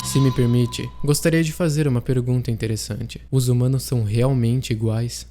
Se me permite, gostaria de fazer uma pergunta interessante. Os humanos são realmente iguais?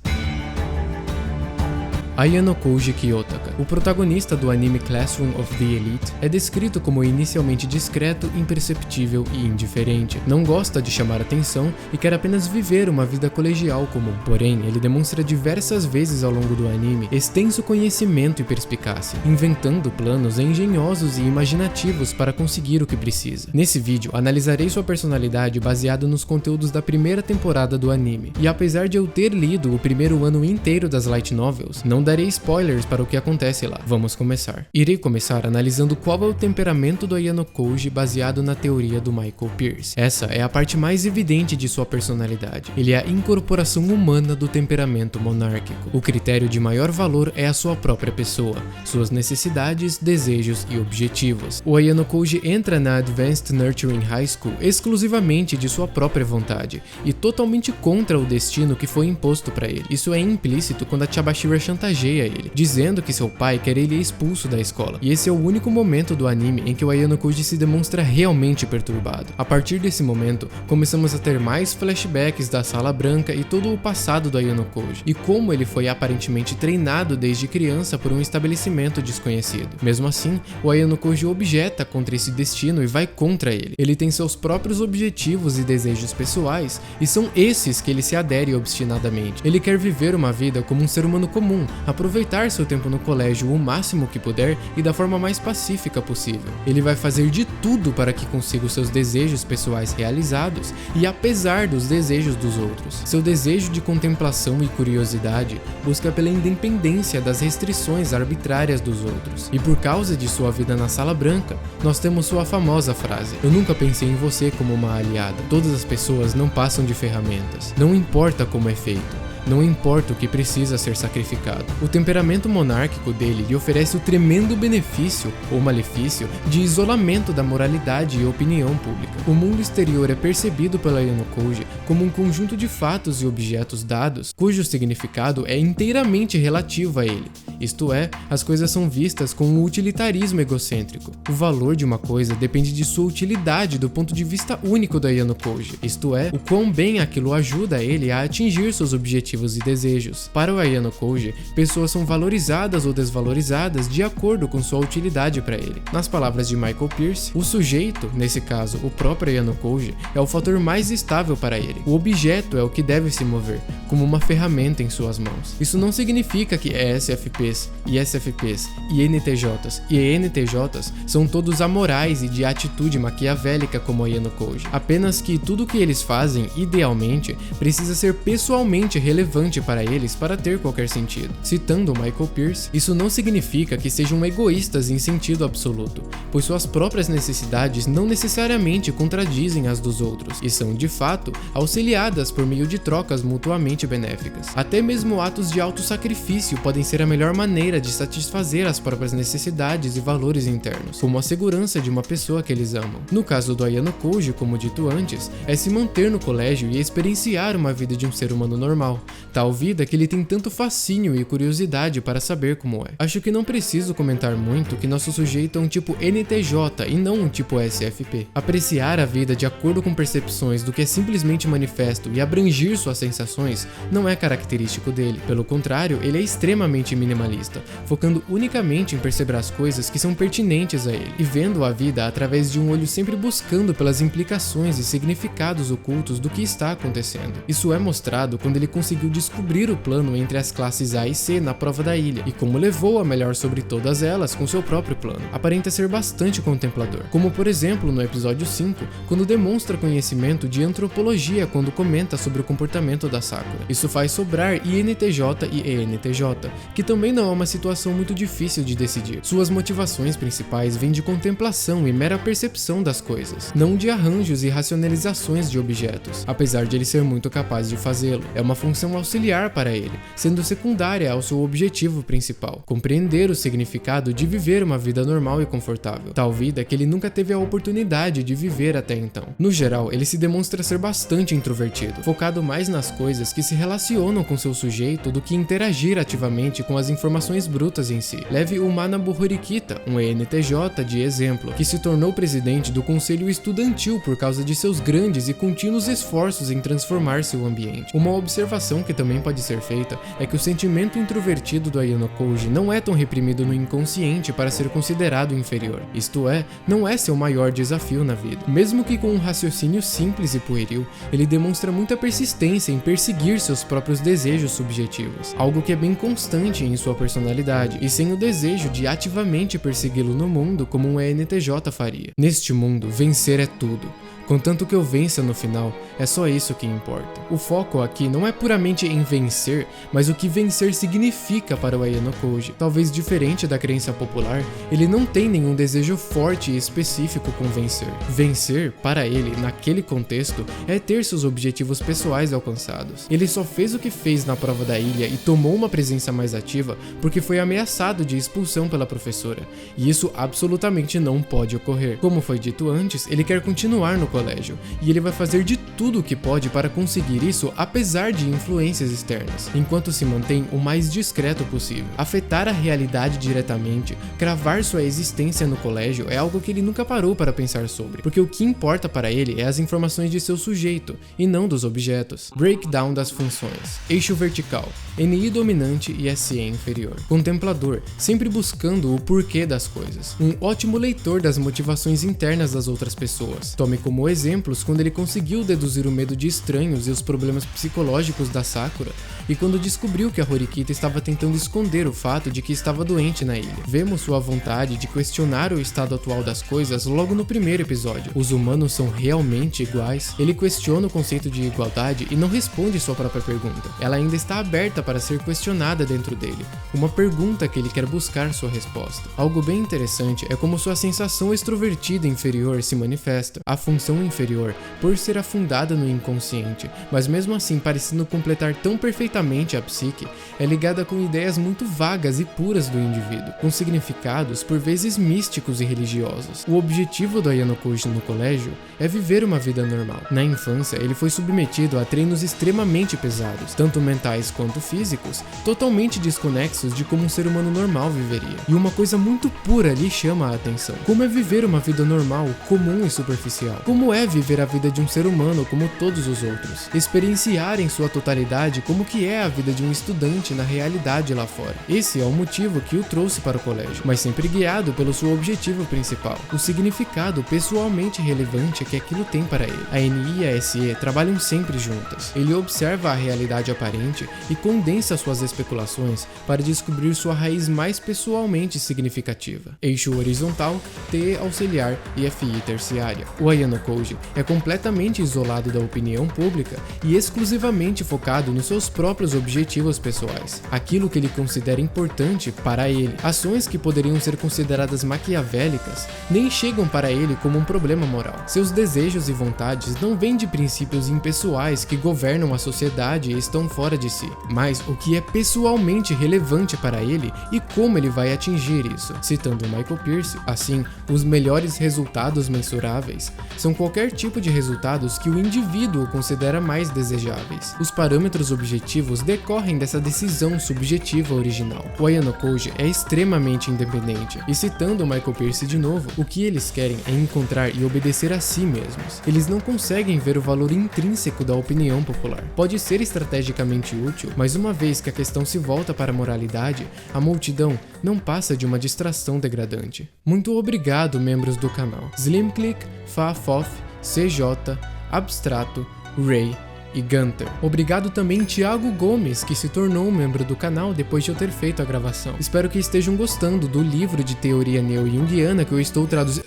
Ayano Koji Kiyotaka, o protagonista do anime Classroom of the Elite, é descrito como inicialmente discreto, imperceptível e indiferente. Não gosta de chamar atenção e quer apenas viver uma vida colegial comum. Porém, ele demonstra diversas vezes ao longo do anime extenso conhecimento e perspicácia, inventando planos engenhosos e imaginativos para conseguir o que precisa. Nesse vídeo, analisarei sua personalidade baseado nos conteúdos da primeira temporada do anime. E apesar de eu ter lido o primeiro ano inteiro das light novels, não darei spoilers para o que acontece lá. Vamos começar. Irei começar analisando qual é o temperamento do Ayano Koji baseado na teoria do Michael Pierce. Essa é a parte mais evidente de sua personalidade. Ele é a incorporação humana do temperamento monárquico. O critério de maior valor é a sua própria pessoa, suas necessidades, desejos e objetivos. O Ayano Koji entra na Advanced Nurturing High School exclusivamente de sua própria vontade e totalmente contra o destino que foi imposto para ele. Isso é implícito quando a Chabashira chantageia ele, dizendo que seu pai quer ele expulso da escola. E esse é o único momento do anime em que o Ayano Koji se demonstra realmente perturbado. A partir desse momento, começamos a ter mais flashbacks da Sala Branca e todo o passado do Ayano Koji, e como ele foi aparentemente treinado desde criança por um estabelecimento desconhecido. Mesmo assim, o Ayano Koji objeta contra esse destino e vai contra ele. Ele tem seus próprios objetivos e desejos pessoais, e são esses que ele se adere obstinadamente. Ele quer viver uma vida como um ser humano comum, aproveitar seu tempo no colégio o máximo que puder e da forma mais pacífica possível. Ele vai fazer de tudo para que consiga os seus desejos pessoais realizados e apesar dos desejos dos outros. Seu desejo de contemplação e curiosidade busca pela independência das restrições arbitrárias dos outros. E por causa de sua vida na Sala Branca, nós temos sua famosa frase: "Eu nunca pensei em você como uma aliada. Todas as pessoas não passam de ferramentas. Não importa como é feito. Não importa o que precisa ser sacrificado." O temperamento monárquico dele lhe oferece o tremendo benefício, ou malefício, de isolamento da moralidade e opinião pública. O mundo exterior é percebido pela Ayano Koji como um conjunto de fatos e objetos dados, cujo significado é inteiramente relativo a ele. Isto é, as coisas são vistas com um utilitarismo egocêntrico. O valor de uma coisa depende de sua utilidade do ponto de vista único da Ayano Koji, isto é, o quão bem aquilo ajuda ele a atingir seus objetivos e desejos. Para o Ayano Koji, pessoas são valorizadas ou desvalorizadas de acordo com sua utilidade para ele. Nas palavras de Michael Pierce, o sujeito, nesse caso o próprio Ayano Koji, é o fator mais estável para ele. O objeto é o que deve se mover, como uma ferramenta em suas mãos. Isso não significa que ESFPs, ISFPs, INTJs e ENTJs são todos amorais e de atitude maquiavélica como o Ayano Koji. Apenas que tudo o que eles fazem, idealmente, precisa ser pessoalmente relevante para eles para ter qualquer sentido. Citando Michael Pierce, isso não significa que sejam egoístas em sentido absoluto, pois suas próprias necessidades não necessariamente contradizem as dos outros, e são, de fato, auxiliadas por meio de trocas mutuamente benéficas. Até mesmo atos de autossacrifício podem ser a melhor maneira de satisfazer as próprias necessidades e valores internos, como a segurança de uma pessoa que eles amam. No caso do Ayano Koji, como dito antes, é se manter no colégio e experienciar uma vida de um ser humano normal, tal vida que ele tem tanto fascínio e curiosidade para saber como é. Acho que não preciso comentar muito que nosso sujeito é um tipo NTJ e não um tipo SFP. Apreciar a vida de acordo com percepções do que é simplesmente manifesto e abrangir suas sensações não é característico dele. Pelo contrário, ele é extremamente minimalista, focando unicamente em perceber as coisas que são pertinentes a ele e vendo a vida através de um olho sempre buscando pelas implicações e significados ocultos do que está acontecendo. Isso é mostrado quando ele conseguiu descobrir o plano entre as classes A e C na prova da ilha, e como levou a melhor sobre todas elas com seu próprio plano. Aparenta ser bastante contemplador, como por exemplo no episódio 5, quando demonstra conhecimento de antropologia quando comenta sobre o comportamento da Sakura. Isso faz sobrar INTJ e ENTJ, que também não é uma situação muito difícil de decidir. Suas motivações principais vêm de contemplação e mera percepção das coisas, não de arranjos e racionalizações de objetos, apesar de ele ser muito capaz de fazê-lo. É uma função auxiliar para ele, sendo secundária ao seu objetivo principal: compreender o significado de viver uma vida normal e confortável, tal vida que ele nunca teve a oportunidade de viver até então. No geral, ele se demonstra ser bastante introvertido, focado mais nas coisas que se relacionam com seu sujeito do que interagir ativamente com as informações brutas em si. Leve o Manabu Horikita, um ENTJ de exemplo, que se tornou presidente do conselho estudantil por causa de seus grandes e contínuos esforços em transformar seu ambiente. Uma observação que também pode ser feita é que o sentimento introvertido do Ayano Koji não é tão reprimido no inconsciente para ser considerado inferior. Isto é, não é seu maior desafio na vida. Mesmo que com um raciocínio simples e pueril, ele demonstra muita persistência em perseguir seus próprios desejos subjetivos, algo que é bem constante em sua personalidade, e sem o desejo de ativamente persegui-lo no mundo como um ENTJ faria. Neste mundo, vencer é tudo. Contanto que eu vença no final, é só isso que importa. O foco aqui não é puramente em vencer, mas o que vencer significa para o Ayano Koji. Talvez diferente da crença popular, ele não tem nenhum desejo forte e específico com vencer. Vencer, para ele, naquele contexto, é ter seus objetivos pessoais alcançados. Ele só fez o que fez na prova da ilha e tomou uma presença mais ativa porque foi ameaçado de expulsão pela professora, e isso absolutamente não pode ocorrer. Como foi dito antes, ele quer continuar no colégio, e ele vai fazer de tudo o que pode para conseguir isso apesar de influências externas, enquanto se mantém o mais discreto possível. Afetar a realidade diretamente, cravar sua existência no colégio é algo que ele nunca parou para pensar sobre, porque o que importa para ele é as informações de seu sujeito, e não dos objetos. Breakdown das funções. Eixo vertical, NI dominante e SE inferior. Contemplador, sempre buscando o porquê das coisas. Um ótimo leitor das motivações internas das outras pessoas. Tome como exemplos quando ele conseguiu deduzir o medo de estranhos e os problemas psicológicos da Sakura, e quando descobriu que a Horikita estava tentando esconder o fato de que estava doente na ilha. Vemos sua vontade de questionar o estado atual das coisas logo no primeiro episódio. Os humanos são realmente iguais? Ele questiona o conceito de igualdade e não responde sua própria pergunta. Ela ainda está aberta para ser questionada dentro dele, uma pergunta que ele quer buscar sua resposta. Algo bem interessante é como sua sensação extrovertida inferior se manifesta. A função inferior, por ser afundada no inconsciente, mas mesmo assim parecendo completar tão perfeitamente a psique, é ligada com ideias muito vagas e puras do indivíduo, com significados por vezes místicos e religiosos. O objetivo do Ayano Koji no colégio é viver uma vida normal. Na infância, ele foi submetido a treinos extremamente pesados, tanto mentais quanto físicos, totalmente desconexos de como um ser humano normal viveria. E uma coisa muito pura lhe chama a atenção: como é viver uma vida normal, comum e superficial. Como é viver a vida de um ser humano como todos os outros. Experienciar em sua totalidade como que é a vida de um estudante na realidade lá fora. Esse é o motivo que o trouxe para o colégio, mas sempre guiado pelo seu objetivo principal, o significado pessoalmente relevante que aquilo tem para ele. A NI e a SE trabalham sempre juntas. Ele observa a realidade aparente e condensa suas especulações para descobrir sua raiz mais pessoalmente significativa. Eixo horizontal, TE auxiliar e FI terciária. O Ayano Koji é completamente isolado da opinião pública e exclusivamente focado nos seus próprios objetivos pessoais, aquilo que ele considera importante para ele. Ações que poderiam ser consideradas maquiavélicas nem chegam para ele como um problema moral. Seus desejos e vontades não vêm de princípios impessoais que governam a sociedade e estão fora de si, mas o que é pessoalmente relevante para ele e como ele vai atingir isso. Citando Michael Pierce, assim, os melhores resultados mensuráveis são qualquer tipo de resultados que o indivíduo considera mais desejáveis. Os parâmetros objetivos decorrem dessa decisão subjetiva original. O Ayano Koji é extremamente independente, e citando Michael Pierce de novo, o que eles querem é encontrar e obedecer a si mesmos. Eles não conseguem ver o valor intrínseco da opinião popular. Pode ser estrategicamente útil, mas uma vez que a questão se volta para a moralidade, a multidão não passa de uma distração degradante. Muito obrigado, membros do canal Slimclick, Fafof, CJ, Abstrato, Ray e Gunter. Obrigado também Thiago Gomes, que se tornou um membro do canal depois de eu ter feito a gravação. Espero que estejam gostando do livro de teoria neo-junguiana que eu estou traduzindo.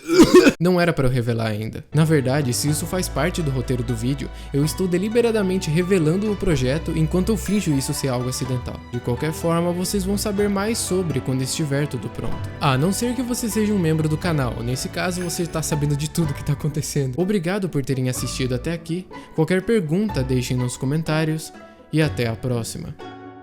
Não era para eu revelar ainda. Na verdade, se isso faz parte do roteiro do vídeo, eu estou deliberadamente revelando o projeto enquanto eu finjo isso ser algo acidental. De qualquer forma, vocês vão saber mais sobre quando estiver tudo pronto. A não ser que você seja um membro do canal, nesse caso você está sabendo de tudo que está acontecendo. Obrigado por terem assistido até aqui. Qualquer pergunta deixem nos comentários e até a próxima.